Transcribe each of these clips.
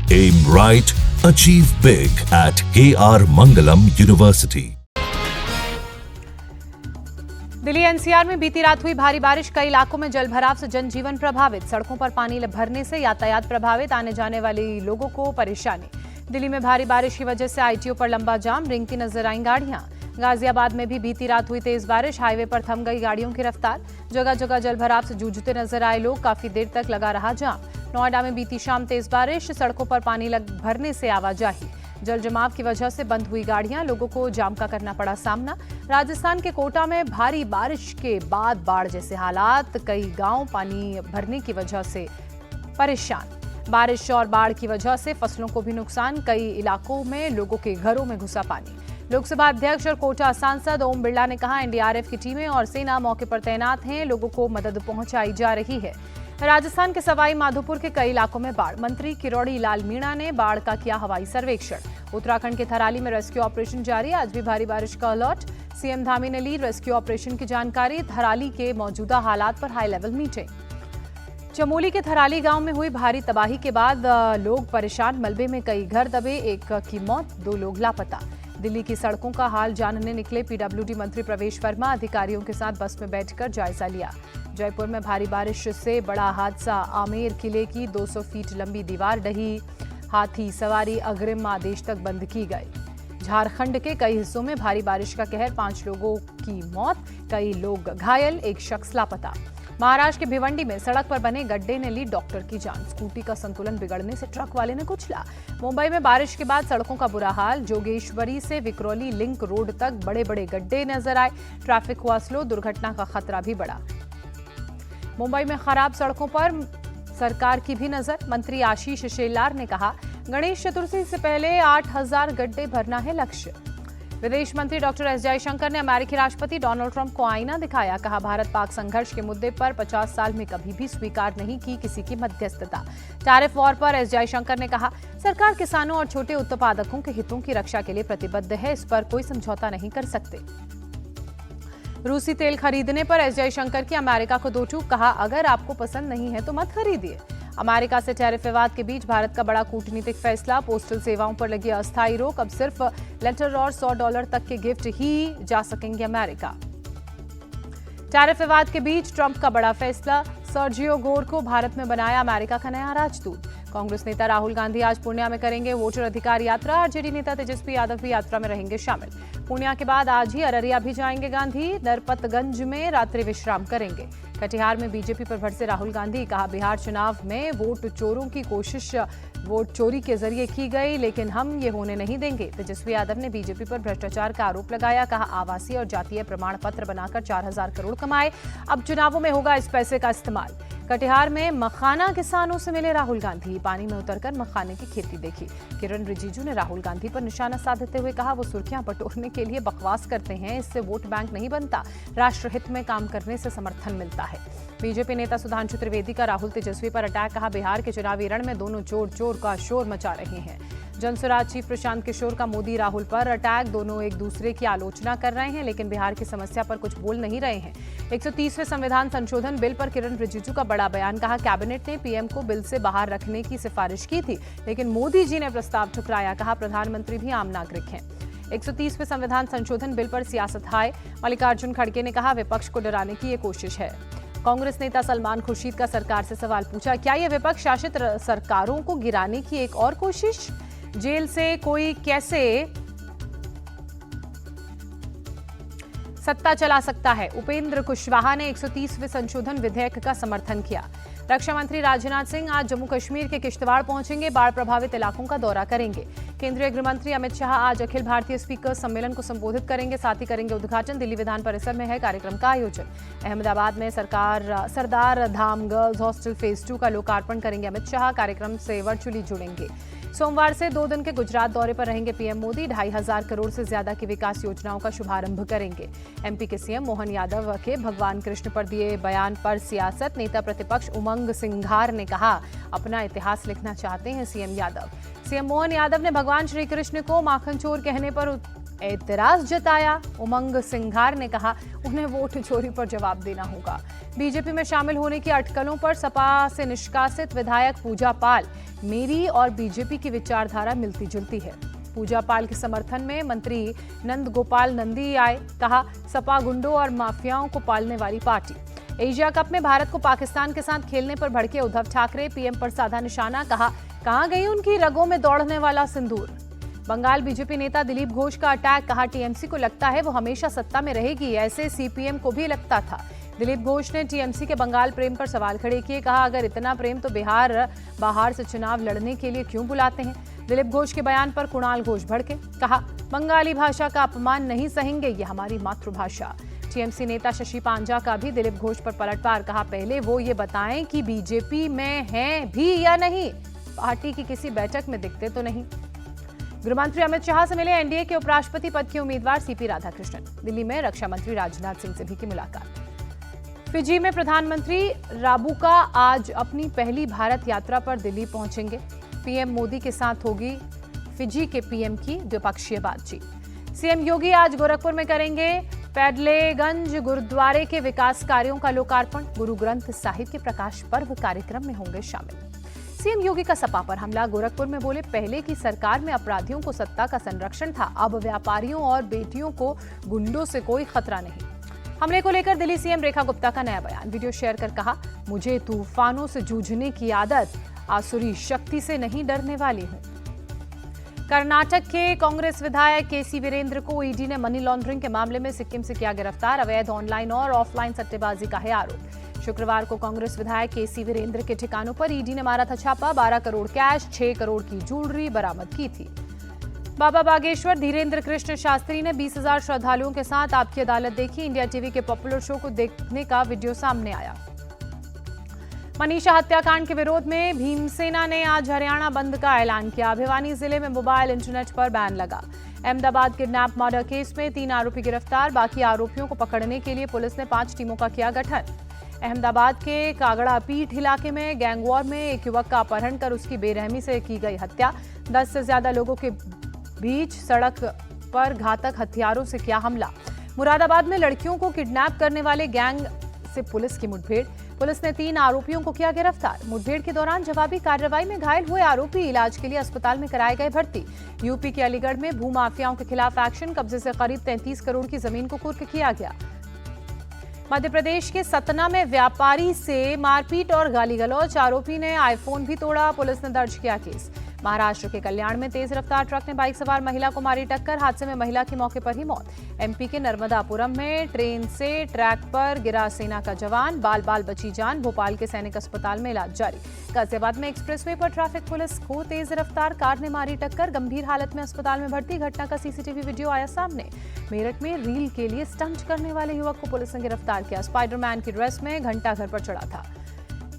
Aim right, achieve big at KR Mangalam University. Delhi NCR में बीती रात हुई भारी बारिश, कई इलाकों में जलभराव से जनजीवन प्रभावित। सड़कों पर पानी भरने से यातायात प्रभावित, आने जाने वाले लोगों को परेशानी। दिल्ली में भारी बारिश की वजह से आईटीओ पर लंबा जाम, रेंगती नजर आई गाड़ियां। गाजियाबाद में भी बीती रात हुई तेज बारिश, हाईवे पर थम गई गाड़ियों की रफ्तार। जगह जगह जलभराव से जूझते नजर आए लोग, काफी देर तक लगा रहा जाम। नोएडा में बीती शाम तेज बारिश, सड़कों पर पानी भरने से आवाजाही। जल जमाव की वजह से बंद हुई गाड़ियां, लोगों को जाम का करना पड़ा सामना। राजस्थान के कोटा में भारी बारिश के बाद बाढ़ जैसे हालात, कई गांव पानी भरने की वजह से परेशान। बारिश और बाढ़ की वजह से फसलों को भी नुकसान, कई इलाकों में लोगों के घरों में घुसा पानी। लोकसभा अध्यक्ष और कोटा सांसद ओम बिरला ने कहा, एनडीआरएफ की टीमें और सेना मौके पर तैनात हैं, लोगों को मदद पहुंचाई जा रही है। राजस्थान के सवाई माधोपुर के कई इलाकों में बाढ़, मंत्री किरोड़ी लाल मीणा ने बाढ़ का किया हवाई सर्वेक्षण। उत्तराखंड के थराली में रेस्क्यू ऑपरेशन जारी, आज भी भारी बारिश का अलर्ट। सीएम धामी ने ली रेस्क्यू ऑपरेशन की जानकारी, थराली के मौजूदा हालात पर हाई लेवल मीटिंग। चमोली के थराली गांव में हुई भारी तबाही के बाद लोग परेशान, मलबे में कई घर दबे, एक की मौत, 2 लोग लापता। दिल्ली की सड़कों का हाल जानने निकले पीडब्ल्यूडी मंत्री प्रवेश वर्मा, अधिकारियों के साथ बस में बैठकर जायजा लिया। जयपुर में भारी बारिश से बड़ा हादसा, आमेर किले की 200 फीट लंबी दीवार ढही, हाथी सवारी अग्रिम आदेश तक बंद की गई। झारखंड के कई हिस्सों में भारी बारिश का कहर, 5 लोगों की मौत, कई लोग घायल, एक शख्स लापता। महाराष्ट्र के भिवंडी में सड़क पर बने गड्ढे ने ली डॉक्टर की जान, स्कूटी का संतुलन बिगड़ने से ट्रक वाले ने कुचला। मुंबई में बारिश के बाद सड़कों का बुरा हाल, जोगेश्वरी से विक्रोली लिंक रोड तक बड़े बड़े गड्ढे नजर आए, ट्रैफिक हुआ स्लो, दुर्घटना का खतरा भी बढ़ा। मुंबई में खराब सड़कों पर सरकार की भी नजर, मंत्री आशीष शेलार ने कहा, गणेश चतुर्थी से पहले 8000 गड्ढे भरना है लक्ष्य। विदेश मंत्री डॉक्टर एस जयशंकर ने अमेरिकी राष्ट्रपति डोनाल्ड ट्रंप को आईना दिखाया, कहा, भारत पाक संघर्ष के मुद्दे पर 50 साल में कभी भी स्वीकार नहीं की किसी की मध्यस्थता। टैरिफ वॉर पर एस जयशंकर ने कहा, सरकार किसानों और छोटे उत्पादकों के हितों की रक्षा के लिए प्रतिबद्ध है, इस पर कोई समझौता नहीं कर सकते। रूसी तेल खरीदने पर एस जयशंकर की अमेरिका को दो टूक, कहा, अगर आपको पसंद नहीं है तो मत खरीदिए। अमेरिका से टैरिफ विवाद के बीच भारत का बड़ा कूटनीतिक फैसला, पोस्टल सेवाओं पर लगी अस्थायी रोक, अब सिर्फ लेटर और $100 तक के गिफ्ट ही जा सकेंगे अमेरिका। टैरिफ विवाद के बीच ट्रंप का बड़ा फैसला, सर्जियो गोर को भारत में बनाया अमेरिका का नया राजदूत। कांग्रेस नेता राहुल गांधी आज पूर्णिया में करेंगे वोटर अधिकार यात्रा, आरजेडी नेता तेजस्वी यादव भी यात्रा में रहेंगे शामिल। पूर्णिया के बाद आज ही अररिया भी जाएंगे गांधी, नरपतगंज में रात्रि विश्राम करेंगे। कटिहार में बीजेपी पर भड़से राहुल गांधी, कहा, बिहार चुनाव में वोट चोरों की कोशिश वोट चोरी के जरिए की गई, लेकिन हम ये होने नहीं देंगे। तेजस्वी यादव ने बीजेपी पर भ्रष्टाचार का आरोप लगाया, कहा, आवासीय और जातीय प्रमाण पत्र बनाकर 4000 करोड़ कमाए, अब चुनावों में होगा इस पैसे का इस्तेमाल। कटिहार में मखाना किसानों से मिले राहुल गांधी, पानी में उतरकर मखाने की खेती देखी। किरण रिजिजू ने राहुल गांधी पर निशाना साधते हुए कहा, वो सुर्खियां बटोरने के लिए बकवास करते हैं, इससे वोट बैंक नहीं बनता, राष्ट्रहित में काम करने से समर्थन मिलता है। बीजेपी नेता सुधांशु त्रिवेदी का राहुल तेजस्वी पर अटैक, कहा, बिहार के चुनावी रण में दोनों चोर चोर का शोर मचा रहे हैं। जनसुराज चीफ प्रशांत किशोर का मोदी राहुल पर अटैक, दोनों एक दूसरे की आलोचना कर रहे हैं लेकिन बिहार की समस्या पर कुछ बोल नहीं रहे हैं। 130वें संविधान संशोधन बिल पर किरण रिजिजू का बड़ा बयान, कहा, कैबिनेट ने पीएम को बिल से बाहर रखने की सिफारिश की थी लेकिन मोदी जी ने प्रस्ताव ठुकराया, कहा, प्रधानमंत्री भी आम नागरिक हैं। 130वें संविधान संशोधन बिल पर सियासत हाय, मल्लिकार्जुन खड़गे ने कहा, विपक्ष को डराने की ये कोशिश है। कांग्रेस नेता सलमान खुर्शीद का सरकार से सवाल पूछा, क्या ये विपक्ष शासित सरकारों को गिराने की एक और कोशिश? जेल से कोई कैसे सत्ता चला सकता है? उपेंद्र कुशवाहा ने 130वें संशोधन विधेयक का समर्थन किया। रक्षा मंत्री राजनाथ सिंह आज जम्मू कश्मीर के किश्तवाड़ पहुंचेंगे, बाढ़ प्रभावित इलाकों का दौरा करेंगे। केंद्रीय गृह मंत्री अमित शाह आज अखिल भारतीय स्पीकर सम्मेलन को संबोधित करेंगे, साथ ही करेंगे उद्घाटन। दिल्ली विधान परिसर में है कार्यक्रम का आयोजन। अहमदाबाद में सरदार धाम गर्ल्स हॉस्टल फेज 2 का लोकार्पण करेंगे अमित शाह, कार्यक्रम से वर्चुअली जुड़ेंगे। सोमवार से 2 दिन के गुजरात दौरे पर रहेंगे पीएम मोदी, 2500 करोड़ से ज्यादा की विकास योजनाओं का शुभारंभ करेंगे। एमपी के सीएम मोहन यादव के भगवान कृष्ण पर दिए बयान पर सियासत, नेता प्रतिपक्ष उमंग सिंघार ने कहा, अपना इतिहास लिखना चाहते हैं सीएम यादव। सीएम मोहन यादव ने भगवान श्री कृष्ण को माखन चोर कहने पर एतराज जताया। उमंग सिंघार ने कहा उन्हें वोट चोरी पर जवाब देना होगा। बीजेपी में शामिल होने की अटकलों पर सपा से निष्कासित विधायक पूजा पाल, मेरी और बीजेपी की विचारधारा मिलती जुलती है। पूजा पाल के समर्थन में मंत्री नंद गोपाल नंदी आए। कहा सपा गुंडों और माफियाओं को पालने वाली पार्टी। एशिया कप में भारत को पाकिस्तान के साथ खेलने पर भड़के उद्धव ठाकरे, पीएम पर साधा निशाना। कहा कहां गई उनकी रगों में दौड़ने वाला सिंदूर। बंगाल बीजेपी नेता दिलीप घोष का अटैक। कहा टीएमसी को लगता है वो हमेशा सत्ता में रहेगी, ऐसे सीपीएम को भी लगता था। दिलीप घोष ने टीएमसी के बंगाल प्रेम पर सवाल खड़े किए। कहा अगर इतना प्रेम तो बिहार बाहर से चुनाव लड़ने के लिए क्यों बुलाते हैं। दिलीप घोष के बयान पर कुणाल घोष भड़के। कहा बंगाली भाषा का अपमान नहीं सहेंगे, ये हमारी मातृभाषा। टीएमसी नेता शशि पांजा का भी दिलीप घोष पर पलटवार। कहा पहले वो ये बताएं कि बीजेपी में हैं भी या नहीं, पार्टी की किसी बैठक में दिखते तो नहीं। गृहमंत्री अमित शाह से मिले एनडीए के उपराष्ट्रपति पद के उम्मीदवार सीपी राधाकृष्णन। दिल्ली में रक्षा मंत्री राजनाथ सिंह से भी की मुलाकात। फिजी में प्रधानमंत्री राबुका आज अपनी पहली भारत यात्रा पर दिल्ली पहुंचेंगे। पीएम मोदी के साथ होगी फिजी के पीएम की द्विपक्षीय बातचीत। सीएम योगी आज गोरखपुर में करेंगे पैडलेगंज गुरुद्वारे के विकास कार्यों का लोकार्पण। गुरु ग्रंथ साहिब के प्रकाश पर्व कार्यक्रम में होंगे शामिल। सीएम योगी का सपा पर हमला। गोरखपुर में बोले पहले की सरकार में अपराधियों को सत्ता का संरक्षण था, अब व्यापारियों और बेटियों को गुंडों से कोई खतरा नहीं। हमले को लेकर दिल्ली सीएम रेखा गुप्ता का नया बयान वीडियो शेयर कर कहा मुझे तूफानों से जूझने की आदत, आसुरी शक्ति से नहीं डरने वाली हूं। कर्नाटक के कांग्रेस विधायक केसी वीरेंद्र को ईडी ने मनी लॉन्ड्रिंग के मामले में सिक्किम से किया गिरफ्तार। अवैध ऑनलाइन और ऑफलाइन सट्टेबाजी का है आरोप। शुक्रवार को कांग्रेस विधायक केसी वीरेंद्र के ठिकानों पर ईडी ने मारा था छापा। 12 करोड़ कैश, 6 करोड़ की ज्वेलरी बरामद की थी। बाबा बागेश्वर धीरेन्द्र कृष्ण शास्त्री ने 20,000 श्रद्धालुओं के साथ आपकी अदालत देखी। इंडिया टीवी के पॉपुलर शो को देखने का वीडियो सामने आया। मनीषा हत्याकांड के विरोध में भीमसेना ने आज हरियाणा बंद का ऐलान किया। भिवानी जिले में मोबाइल इंटरनेट पर बैन लगा। अहमदाबाद किडनैप मर्डर केस में 3 आरोपी गिरफ्तार। बाकी आरोपियों को पकड़ने के लिए पुलिस ने 5 टीमों का किया गठन। अहमदाबाद के कागड़ा पीठ इलाके में गैंगवॉर में एक युवक का अपहरण कर उसकी बेरहमी से की गई हत्या। 10 से ज्यादा लोगों के बीच सड़क पर घातक हथियारों से किया हमला। मुरादाबाद में लड़कियों को किडनैप करने वाले गैंग से पुलिस की मुठभेड़। पुलिस ने 3 आरोपियों को किया गिरफ्तार। मुठभेड़ के दौरान जवाबी कार्रवाई में घायल हुए आरोपी इलाज के लिए अस्पताल में कराए गए भर्ती। यूपी के अलीगढ़ में भूमाफियाओं के खिलाफ एक्शन। कब्जे से करीब 33 करोड़ की जमीन को कुर्क किया गया। मध्य प्रदेश के सतना में व्यापारी से मारपीट और गाली गलौज। आरोपी ने आईफोन भी तोड़ा। पुलिस ने दर्ज किया केस। महाराष्ट्र के कल्याण में तेज रफ्तार ट्रक ने बाइक सवार महिला को मारी टक्कर। हादसे में महिला की मौके पर ही मौत। एमपी के नर्मदापुरम में ट्रेन से ट्रैक पर गिरा सेना का जवान, बाल बाल बची जान। भोपाल के सैनिक अस्पताल में इलाज जारी। गाजियाबाद में एक्सप्रेसवे पर ट्रैफिक पुलिस को तेज रफ्तार कार ने मारी टक्कर। गंभीर हालत में अस्पताल में भर्ती। घटना का सीसीटीवी वीडियो आया सामने। मेरठ में रील के लिए स्टंट करने वाले युवक को पुलिस ने गिरफ्तार किया। स्पाइडरमैन की ड्रेस में घंटा घर पर चढ़ा था।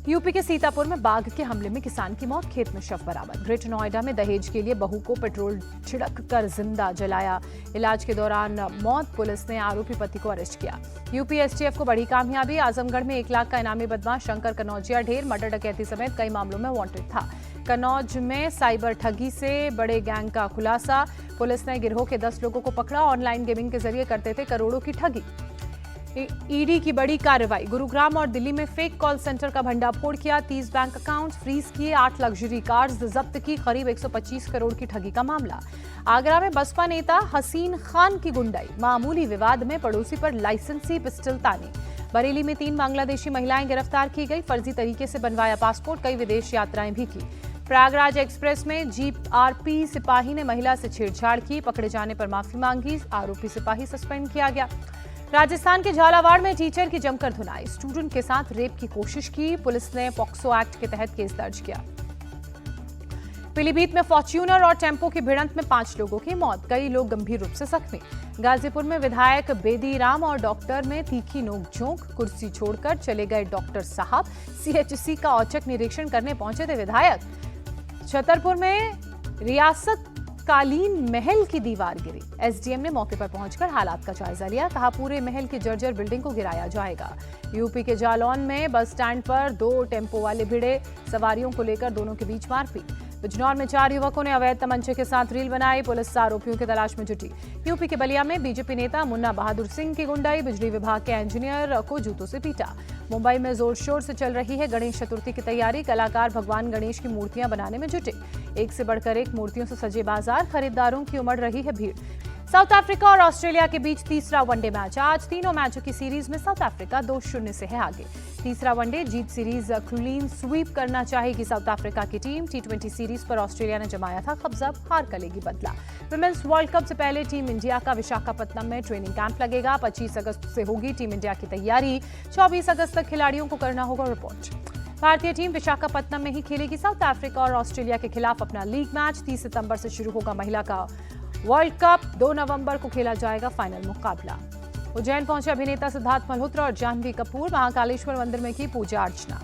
यूपी के सीतापुर में बाघ के हमले में किसान की मौत, खेत में शव बरामद। ग्रेटर नोएडा में दहेज के लिए बहू को पेट्रोल छिड़क कर जिंदा जलाया। इलाज के दौरान मौत। पुलिस ने आरोपी पति को अरेस्ट किया। यूपी एसटीएफ को बड़ी कामयाबी। आजमगढ़ में 1 लाख का इनामी बदमाश शंकर कनौजिया ढेर। मर्डर डकैती समेत कई मामलों में वांटेड था। कन्नौज में साइबर ठगी से बड़े गैंग का खुलासा। पुलिस ने गिरोह के 10 लोगों को पकड़ा। ऑनलाइन गेमिंग के जरिए करते थे करोड़ों की ठगी। ईडी की बड़ी कार्रवाई। गुरुग्राम और दिल्ली में फेक कॉल सेंटर का भंडाफोड़ किया। 30 बैंक अकाउंट फ्रीज किए। 8 लग्जरी कार्स जब्त की। करीब 125 करोड़ की ठगी का मामला। आगरा में बसपा नेता हसीन खान की गुंडाई। मामूली विवाद में पड़ोसी पर लाइसेंसी पिस्टल ताने। बरेली में 3 बांग्लादेशी महिलाएं गिरफ्तार की गई। फर्जी तरीके से बनवाया पासपोर्ट। कई विदेश यात्राएं भी की। प्रयागराज एक्सप्रेस में जीआरपी सिपाही ने महिला से छेड़छाड़ की। पकड़े जाने पर माफी मांगी। आरोपी सिपाही सस्पेंड किया गया। राजस्थान के झालावाड़ में टीचर की जमकर धुनाई। स्टूडेंट के साथ रेप की कोशिश की। पुलिस ने पॉक्सो एक्ट के तहत केस दर्ज किया। पीलीभीत में फॉर्च्यूनर और टेम्पो की भिड़ंत में 5 लोगों की मौत, कई लोग गंभीर रूप से जख्मी। गाजीपुर में विधायक बेदीराम और डॉक्टर में तीखी नोकझोंक। कुर्सी छोड़कर चले गए डॉक्टर साहब। सीएचसी का औचक निरीक्षण करने पहुंचे थे विधायक। छतरपुर में रियासत कालीन महल की दीवार गिरी। एसडीएम ने मौके पर पहुंचकर हालात का जायजा लिया। कहा पूरे महल की जर्जर बिल्डिंग को गिराया जाएगा। यूपी के जालौन में बस स्टैंड पर 2 टेम्पो वाले भिड़े। सवारियों को लेकर दोनों के बीच मारपीट। बिजनौर में 4 युवकों ने अवैध तमंचे के साथ रील बनाई। पुलिस आरोपियों की तलाश में जुटी। यूपी के बलिया में बीजेपी नेता मुन्ना बहादुर सिंह की गुंडाई। बिजली विभाग के इंजीनियर को जूतों से पीटा। मुंबई में जोर शोर से चल रही है गणेश चतुर्थी की तैयारी। कलाकार भगवान गणेश की मूर्तियां बनाने में जुटे। एक से बढ़कर एक मूर्तियों से सजे बाजार। खरीदारों की उमड़ रही है भीड़। साउथ अफ्रीका और ऑस्ट्रेलिया के बीच तीसरा वनडे मैच। आज तीनों मैचों की सीरीज में साउथ अफ्रीका 2-0 से है आगे। तीसरा वनडे जीत सीरीज क्लीन स्वीप करना चाहेगी साउथ अफ्रीका की टीम। T20 सीरीज पर ऑस्ट्रेलिया ने जमाया था कब्जा, हार का लेगी बदला। विमेंस वर्ल्ड कप से पहले टीम इंडिया का विशाखापत्तनम में ट्रेनिंग कैंप लगेगा। 25 अगस्त से होगी टीम इंडिया की तैयारी। 24 अगस्त तक खिलाड़ियों को करना होगा रिपोर्ट। भारतीय टीम विशाखापत्तनम में ही खेलेगी साउथ अफ्रीका और ऑस्ट्रेलिया के खिलाफ अपना लीग मैच। 30 सितंबर से शुरू होगा महिला का वर्ल्ड कप। 2 नवंबर को खेला जाएगा फाइनल मुकाबला। उज्जैन पहुंचे अभिनेता सिद्धार्थ मल्होत्रा और जाह्नवी कपूर। महाकालेश्वर मंदिर में की पूजा अर्चना।